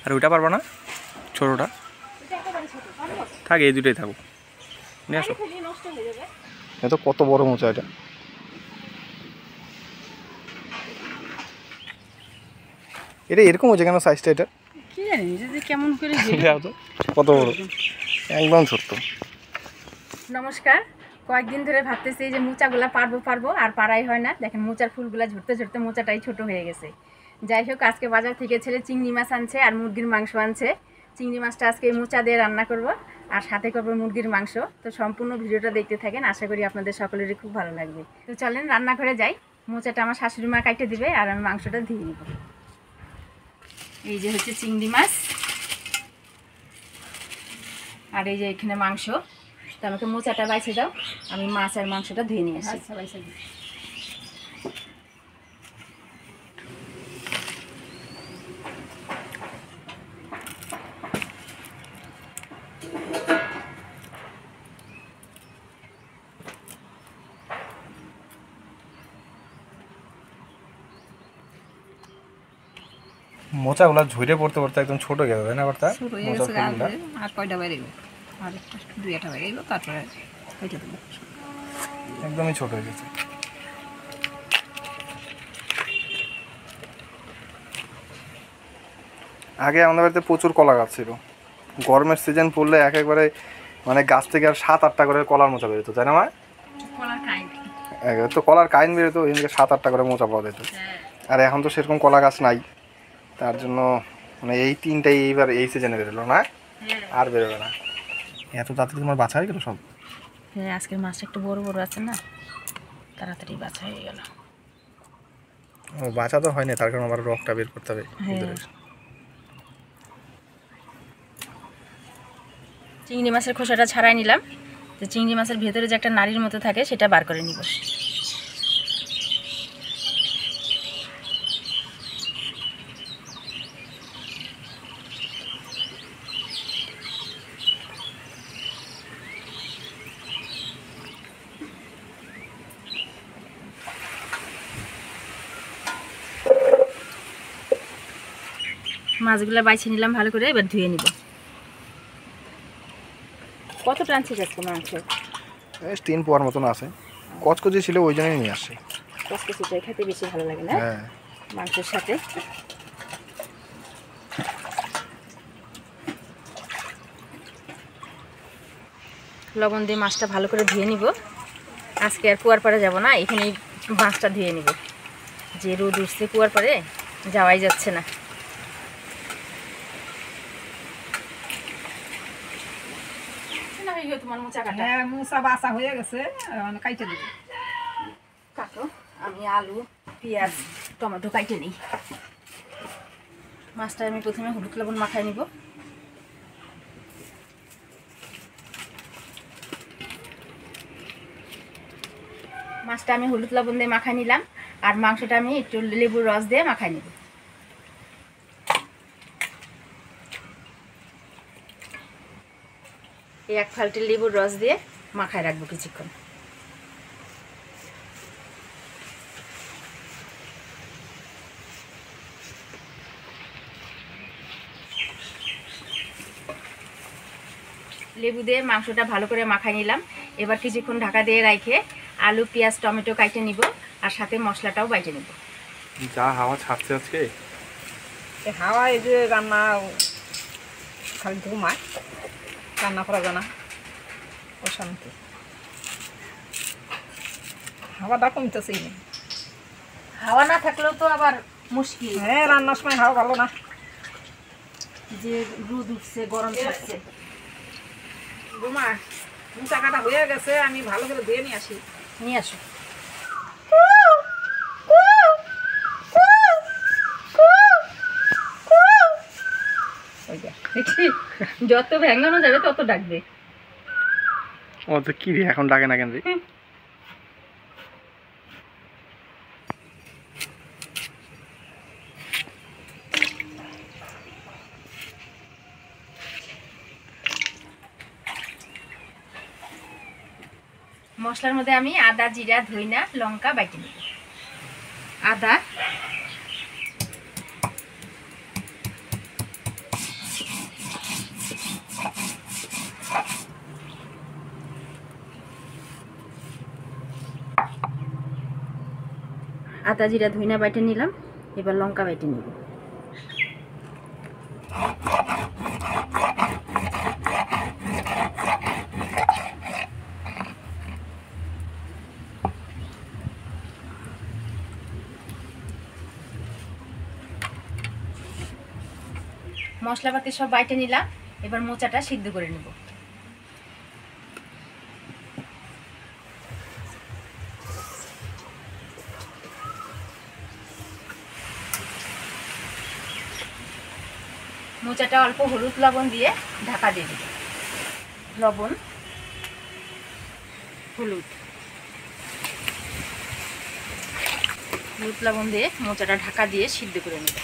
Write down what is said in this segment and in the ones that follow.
আর ওইটা পারবা না? ছোটোটা থাক, এই দুটোই থাকুক। নিয়ে আসো। এ তো কত বড় মোচা এটা। এটা এরকম হচ্ছে কেন সাইজটা? এটা কি জানি যে কেমন করে কত বড়, একদম ছোট্ট। নমস্কার। কয়েকদিন ধরে ভাবতেছি যে মোচাগুলা পারবো আর পারাই হয় না। দেখেন মোচার ফুলগুলা ঝরতে ঝরতে মোচাটাই ছোট হয়ে গেছে। যাই হোক, আজকে বাজার থেকে ছেলে চিংড়ি মাছ আনছে আর মুরগির মাংস আনছে। চিংড়ি মাছটা আজকে মোচা দিয়ে রান্না করব আর সাথে করবো মুরগির মাংস। তো সম্পূর্ণ ভিডিওটা দেখতে থাকেন, আশা করি আপনাদের সকলেরই খুব ভালো লাগবে। তো চলেন রান্নাঘরে যাই। মোচাটা আমার শাশুড়ি মা কাটে দিবে আর আমি মাংসটা ধুয়ে নিব। এই যে হচ্ছে চিংড়ি মাছ আর এই যে এখানে মাংস। তো আমাকে মোচাটা বাইছে দাও, আমি মাছ আর মাংসটা ধুয়ে নিয়ে আসি। মোচাগুলা ঝরে পড়তে পড়তে একদম ছোট হয়ে যাবে না? বার্তা আর কয়টা বাইরে আর দুই একটা বাইরে তারপরে একদমই ছোট হয়ে গেছে। আগে আমাদের বাড়িতে প্রচুর কলা গাছ ছিল। গরমের সিজন পড়লে একবারে মানে গাছ থেকে আর 7-8টা করে কলার মোচা বেরোতো, তাই না মা? তো কলার কাইন বেরোতো, এদিকে 7-8টা করে মোচা পাওয়া যেত। আর এখন তো সেরকম কলা গাছ নাই, তার জন্য মানে এই 3টাই এইবার এই সিজনে বেরোলো না, আর বেরোবে না। এত তাড়াতাড়ি তোমার বাছা হয়ে গেল সব? হ্যাঁ, আজকের মাছটা একটু বড় বড় আছে না, তাড়াতাড়ি বাছা হয়ে গেল। ও বাছা তো হয়নি, তার কারণ আবার রকটা বের করতে হবে। চিংড়ি মাছের খোসাটা ছাড়াই নিলাম। তো চিংড়ি মাছের ভেতরে যে একটা নাড়ির মতো থাকে সেটা বার করে নিব। মাছগুলো বাইছে নিলাম ভালো করে, এবার ধুয়ে নিব। কত টানছে আজকে মাংস? 3 পোয়ার মতন আছে। কচকচি ছিল ওই জন্যই নিয়ে আসছে। কচকচিটাই খেতে বেশি ভালো লাগে না? হ্যাঁ, মাংসের সাথে। লবণ দিয়ে মাছটা ভালো করে ধুয়ে নিব। আজকে আর কুয়ার পাড়ে যাব না, এখানেই মাছটা ধুয়ে নিব। যে রোদ উঠছে কুয়ার পাড়ে যাওয়াই যাচ্ছে না। তোমার মোচা কাটা? হ্যাঁ, মোচা বাছা হয়ে গেছে, কাইটে দেব। কাটো, আমি আলু পেঁয়াজ টমেটো কাইটে নিই। মাছটা আমি প্রথমে হলুদ লবণ মাখাই নিব। মাছটা আমি হলুদ লবণ দিয়ে মাখাই নিলাম আর মাংসটা আমি একটু লেবুর রস দিয়ে মাখাই নিব। এই 1 ফালটি লেবুর রস দিয়ে মাখায় রাখবো কিছুক্ষণ। লেবু দিয়ে মাংসটা ভালো করে মাখাই নিলাম। এবার কিছুক্ষণ ঢাকা দিয়ে রেখে আলু পেঁয়াজ টমেটো কাটে নিব আর সাথে মশলাটাও বাইটে নিব। যা হাওয়া ছাড়ছে আজকে, হাওয়া এই যে রান্না খালি ঘুমায়, রান্না করা যায় না, অশান্তি। হাওয়াটা কমতেছে, হাওয়া না থাকলেও তো আবার মুশকিল। হ্যাঁ, রান্নার সময় হাওয়া ভালো না, যে রোদ উঠছে গরম থাকছে। ঘুমা মোচা কাটা হয়ে গেছে, আমি ভালো করে ধুয়ে নিয়ে আসি। নিয়ে আসো। যত ভেঙানো যাবে তত ডাকবে। ও তো কি রে, এখন ডাকে না কেন রে? মশলার মধ্যে আমি আদা জিরা ধইনা লঙ্কা বাইটে নেব। আদা আদা জিরা ধইনা বাইটে নিলাম, এবার লঙ্কা বাইটে নিব। মশলাপাতি সব বাইটে নিলাম, এবার মোচাটা সিদ্ধ করে নেব। মোচাটা অল্প হলুদ লবণ দিয়ে ঢাকা দিয়ে দেব। লবণ, হলুদ লবণ দিয়ে মোচাটা ঢাকা দিয়ে সিদ্ধ করে নেব।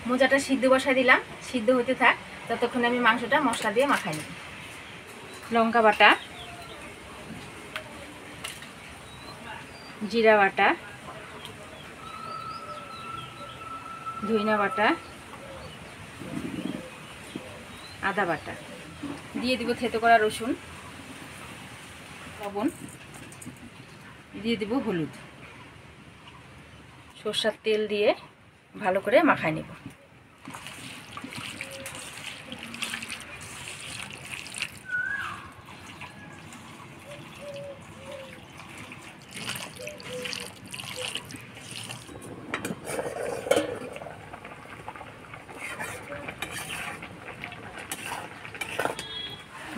মোচাটা সিদ্ধ বসায় দিলাম, সিদ্ধ হতে থাক, ততক্ষণে আমি মাংসটা মশলা দিয়ে মাখাই নেব। লঙ্কা বাটা, জিরা বাটা, ধইনা বাটা, আদা বাটা, দিয়ে দিব থেতো করা রসুন, লবণ, দিয়ে দিব হলুদ, সরষের তেল দিয়ে ভালো করে মাখাই নেব।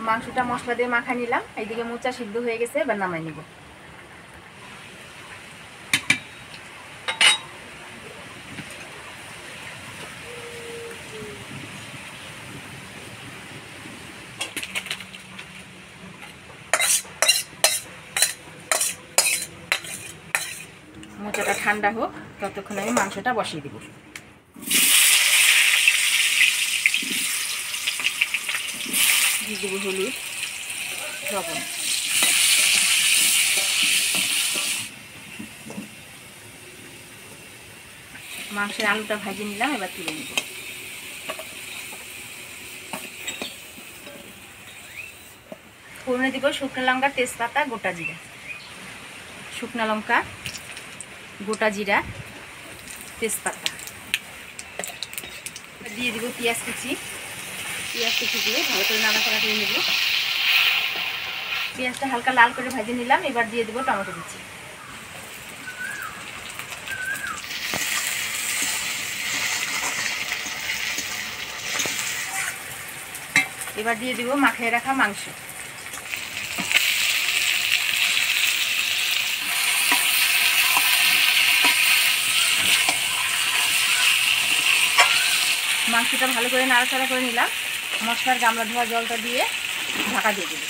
মাংসটা মশলা দিয়ে মাখা নিলাম, এইদিকে মোচা সিদ্ধ হয়ে গেছে, এবার নামাই নিব। মোচাটা ঠান্ডা হোক, ততক্ষণ আমি মাংসটা বসিয়ে দিব। দিয়ে দেবো হলুদ, লবণ, মাংসের আলুটা ভাজে নিলাম, এবার তুলে নিব। ফোড়নে দিব শুকনো লঙ্কা, তেজপাতা, গোটা জিরা। শুকনো লঙ্কা, গোটা জিরা, তেজপাতা, দিয়ে দিব পেঁয়াজ কুচি। পেঁয়াজ কুচি দিয়ে ভালো করে নাড়াচাড়া করে নেব। পেঁয়াজটা হালকা লাল করে ভেজে নিলাম, এবার দিয়ে দেবো টমেটো কুচি। এবার দিয়ে দিব মাখিয়ে রাখা মাংস। মাংসটা ভালো করে নাড়াচাড়া করে নিলাম, মশলার গামলা ধোয়া জলটা দিয়ে ঢাকা দিয়ে দেব।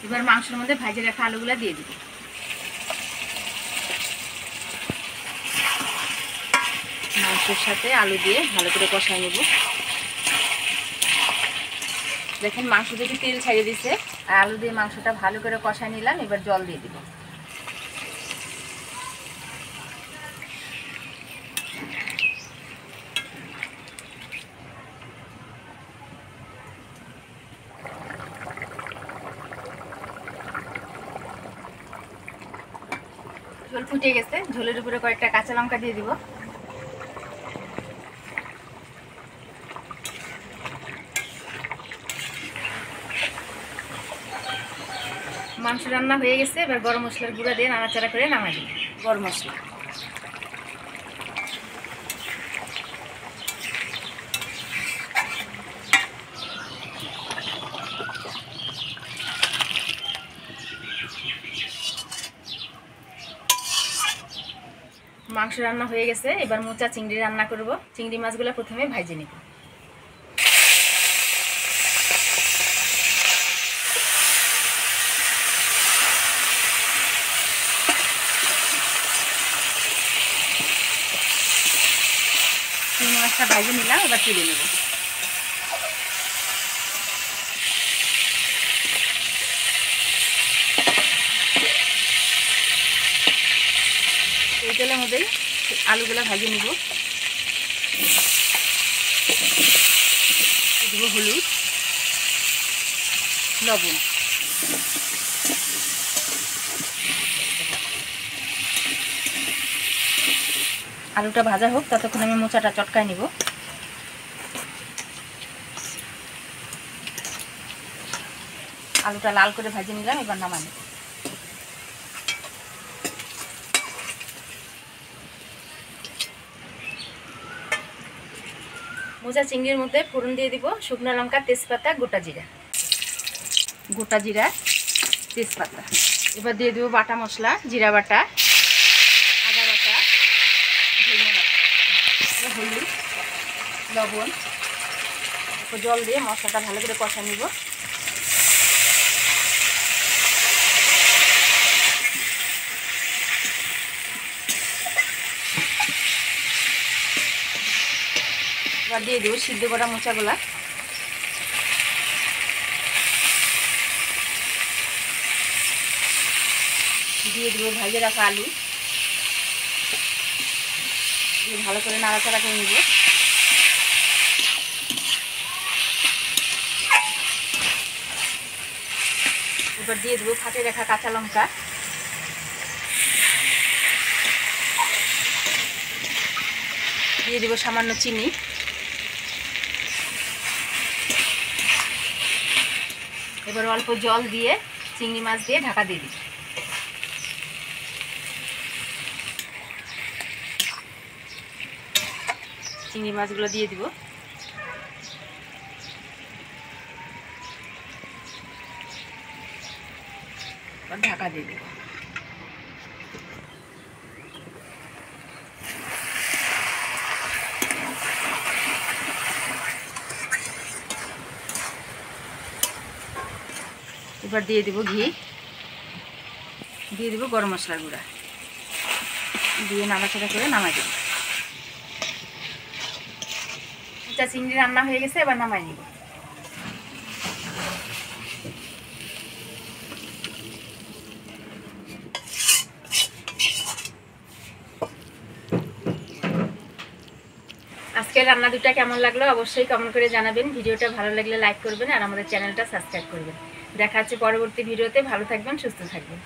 এবার মাংসের মধ্যে ভাজে রাখা আলুগুলা দিয়ে দিব। মাংসের সাথে আলু দিয়ে ভালো করে কষাই নেব। দেখেন মাংস থেকে তেল ছাড়িয়ে দিছে, আর আলু দিয়ে মাংসটা ভালো করে কষাই নিলাম, এবার জল দিয়ে দিব। ঝোল ফুটে গেছে, ঝোলের উপরে কয়েকটা কাঁচা লঙ্কা দিয়ে দিব। মাংস রান্না হয়ে গেছে, এবার গরম মশলার গুঁড়া দিয়ে নাড়াচাড়া করে নামাই দিই। গরম মশলা, মাংস রান্না হয়ে গেছে, এবার মোচা চিংড়ি রান্না করব। চিংড়ি মাছগুলো প্রথমে ভাজে নিব। চিংড়ি মাছটা ভাজে নিলাম, এবার তুলে নেব। তেলের মধ্যেই আলুগুলো ভাজিয়ে নিব। দিব হলুদ, লবণ। আলুটা ভাজা হোক, ততক্ষণ আমি মোচাটা চটকায় নিব। আলুটা লাল করে ভাজে নিলাম, এবার নামানো। মোচা চিংড়ির মধ্যে ফোড়ন দিয়ে দিব শুকনো লঙ্কা, তেজপাতা, গোটা জিরা, তেজপাতা। এবার দিয়ে দেবো বাটা মশলা, জিরা বাটা, আদা বাটা, ধনিয়া বাটা, হলুদ, লবণ। জল দিয়ে মশলাটা ভালো করে কষা নিব। এবার দিয়ে দেবো সিদ্ধ করা মোচাগুলা। দিয়ে দেবো ভাজে রাখা আলু, দিয়ে ভালো করে নাড়াচাড়া করে নিব। এবার দিয়ে দেবো ফাটে রাখা কাঁচা লঙ্কা, দিয়ে দেবো সামান্য চিনি। এবার অল্প জল দিয়ে চিংড়ি মাছ দিয়ে ঢাকা দিয়ে দিই। চিংড়ি মাছগুলো দিয়ে দিব। ঢাকা দিয়ে দিব। এবার দিয়ে দেবো ঘি, দিয়ে দেবো গরম মশলার গুঁড়া, দিয়ে নাড়াচাড়া করে নামাই দেবো। মোচা চিংড়ি রান্না হয়ে গেছে, এবার নামাই নিব। আজকের রান্না দুটা কেমন লাগলো অবশ্যই কমেন্ট করে জানাবেন। ভিডিওটা ভালো লাগলে লাইক করবেন আর আমাদের চ্যানেলটা সাবস্ক্রাইব করবেন। দেখা হচ্ছে পরবর্তী ভিডিওতে। ভালো থাকবেন, সুস্থ থাকবেন।